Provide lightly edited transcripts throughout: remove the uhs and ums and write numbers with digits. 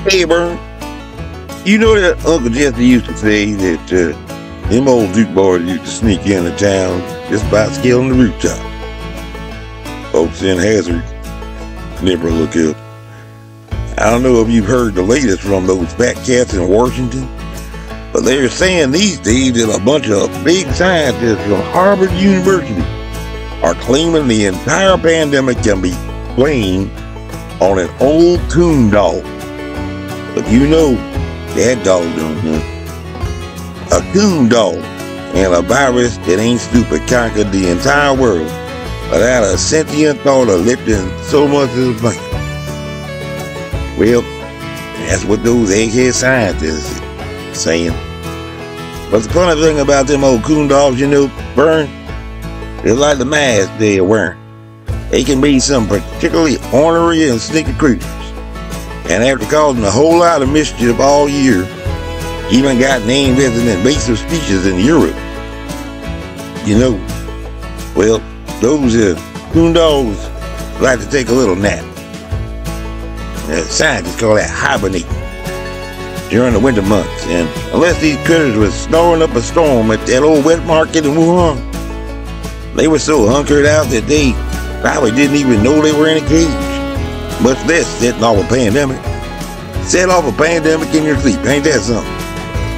Hey, Bern, you know that Uncle Jesse used to say that them old Duke boys used to sneak into town just by scaling the rooftop. Folks in Hazard never look up. I don't know if you've heard the latest from those fat cats in Washington, but they're saying these days that a bunch of big scientists from Harvard University are claiming the entire pandemic can be blamed on an old Coon dog. But you know that dog don't hunt. A Coon dog and a virus that ain't stupid conquered the entire world without a sentient thought of lifting so much as a blanket. Well, that's what those egghead scientists are saying. But the funny thing about them old Coon dogs, you know, Bern, it's like the mask they're wearing. They can be some particularly ornery and sneaky creatures. And after causing a whole lot of mischief all year, even got named as an invasive species in Europe. You know, well, those Coon dogs like to take a little nap. Scientists call that hibernating during the winter months. And unless these critters were snoring up a storm at that old wet market in Wuhan, they were so hunkered out that they probably didn't even know they were in a cage. Much less setting off a pandemic. Set off a pandemic in your sleep, ain't that something?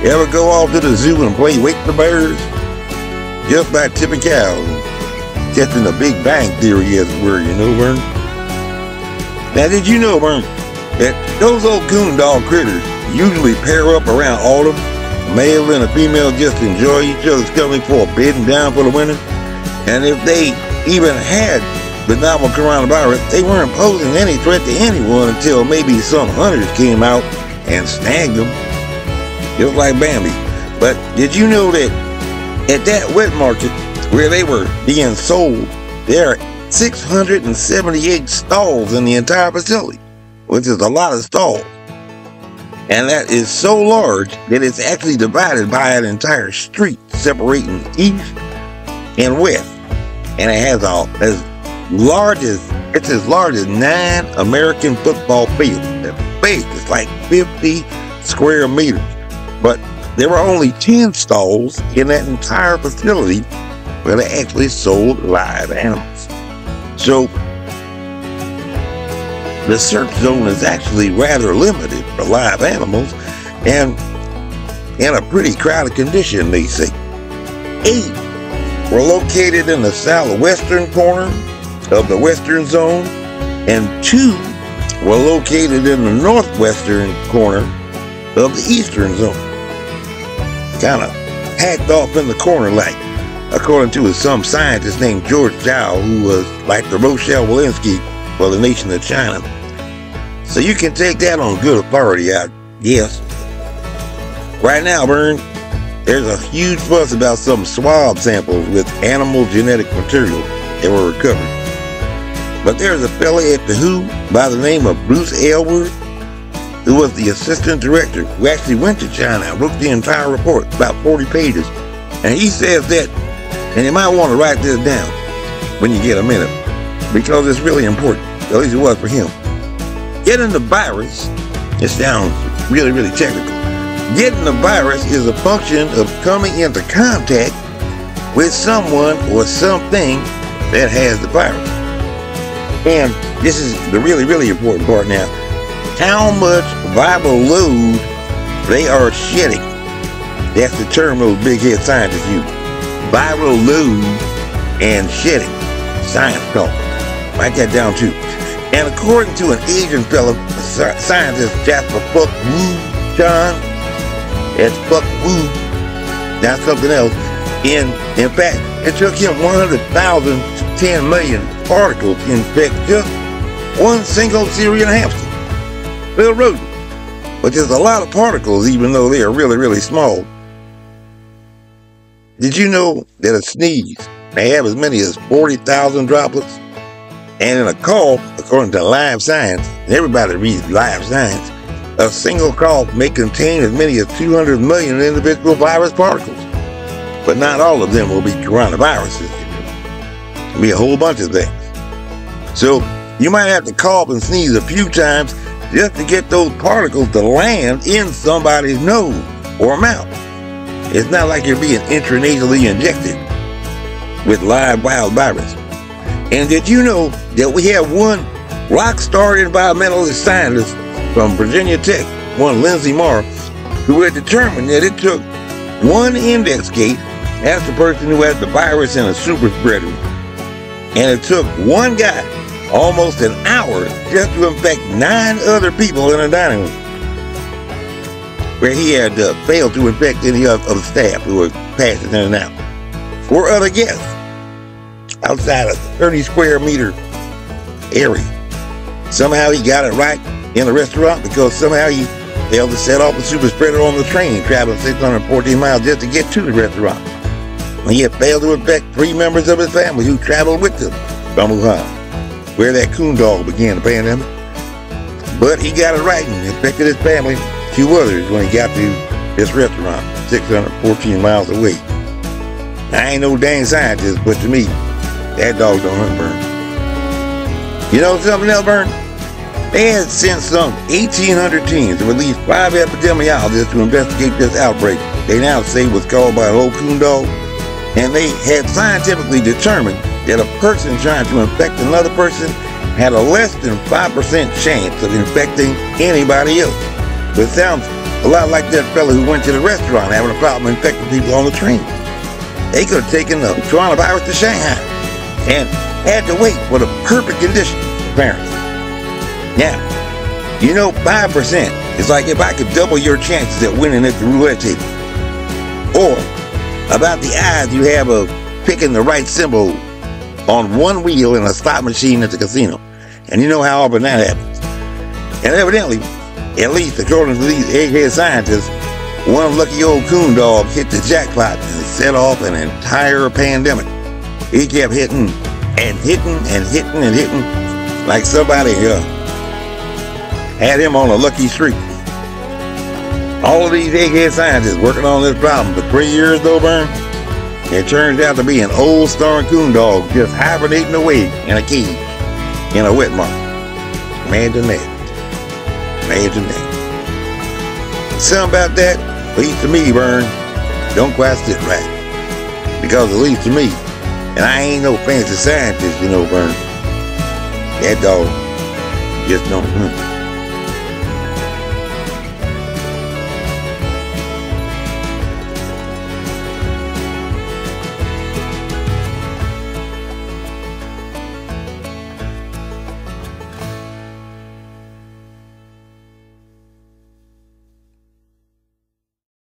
You ever go off to the zoo and play Wake the Bears? Just by tipping cows and testing the Big Bang Theory, as it were, you know, Vern? Now, did you know, Vern, that those old Coon dog critters usually pair up around autumn? A male and a female just enjoy each other's company before bedding down for the winter? And if they even had the novel coronavirus, they weren't posing any threat to anyone until maybe some hunters came out and snagged them, just like Bambi. But did you know that at that wet market where they were being sold, there are 678 stalls in the entire facility, which is a lot of stalls. And that is so large that it's actually divided by an entire street separating east and west. And it has as large as 9 American football fields. They're big. It's like 50 square meters. But there were only 10 stalls in that entire facility where they actually sold live animals. So the search zone is actually rather limited for live animals and in a pretty crowded condition, they say. 8 were located in the southwestern corner of the western zone, and 2 were located in the northwestern corner of the eastern zone. Kind of hacked off in the corner, like, according to some scientist named George Zhao, who was like the Rochelle Walensky for the nation of China. So you can take that on good authority, I guess. Right now, Vern, there's a huge fuss about some swab samples with animal genetic material that were recovered. But there's a fella at the WHO by the name of Bruce Aylward, who was the assistant director, who actually went to China and wrote the entire report, about 40 pages. And he says that, and you might want to write this down when you get a minute, because it's really important, at least it was for him. Getting the virus, it sounds really, really technical. Getting the virus is a function of coming into contact with someone or something that has the virus. And this is the really, really important part now. How much viral load they are shedding. That's the term those big head scientists use. Viral load and shedding. Science talk. Write that down too. And according to an Asian fellow, scientist Jasper Fuck Wu John, that's Fuck Wu, not something else. In fact, it took him 100,000 to 10 million particles to infect just one single Syrian hamster, little rodent, which is a lot of particles even though they are really, really small. Did you know that a sneeze may have as many as 40,000 droplets? And in a cough, according to Live Science, and everybody reads Live Science, a single cough may contain as many as 200 million individual virus particles. But not all of them will be coronaviruses. It'll be a whole bunch of things. So you might have to cough and sneeze a few times just to get those particles to land in somebody's nose or mouth. It's not like you're being intranasally injected with live wild virus. And did you know that we have one rock star environmentalist scientist from Virginia Tech, one Lindsay Marr, who had determined that it took one index case, that's the person who has the virus and a super spreader, and it took one guy almost an hour just to infect 9 other people in a dining room, where he had failed to infect any of the staff who were passing in and out, or other guests outside a 30 square meter area. Somehow he got it right in the restaurant because somehow he failed to set off the super spreader on the train traveling 614 miles just to get to the restaurant. And he had failed to infect 3 members of his family who traveled with him from Wuhan, where that Coon dog began the pandemic. But he got it right and infected his family, 2 others, when he got to this restaurant 614 miles away. I ain't no dang scientist, but to me, that dog don't hunt, Burn. You know something else, Burn? They had sent some 1,800 teams of at least 5 epidemiologists to investigate this outbreak they now say was caused by an old Coon dog. And they had scientifically determined that a person trying to infect another person had a less than 5% chance of infecting anybody else. But it sounds a lot like that fellow who went to the restaurant having a problem infecting people on the train. They could have taken the coronavirus to Shanghai and had to wait for the perfect conditions, apparently. Now, you know, 5% is like if I could double your chances at winning at the roulette table. Or about the odds you have of picking the right symbol on one wheel in a slot machine at the casino. And you know how often that happens. And evidently, at least according to these egghead scientists, one lucky old Coon dog hit the jackpot and set off an entire pandemic. He kept hitting and hitting and hitting and hitting like somebody had him on a lucky streak. All of these egghead scientists working on this problem for 3 years though, Burn, it turns out to be an old starving Coon dog just hibernating away in a cage in a wet market. Imagine that. Imagine that. Something about that, at least to me, Burn, don't quite sit right. Because at least to me, and I ain't no fancy scientist, you know, Burn, that dog just don't hunt.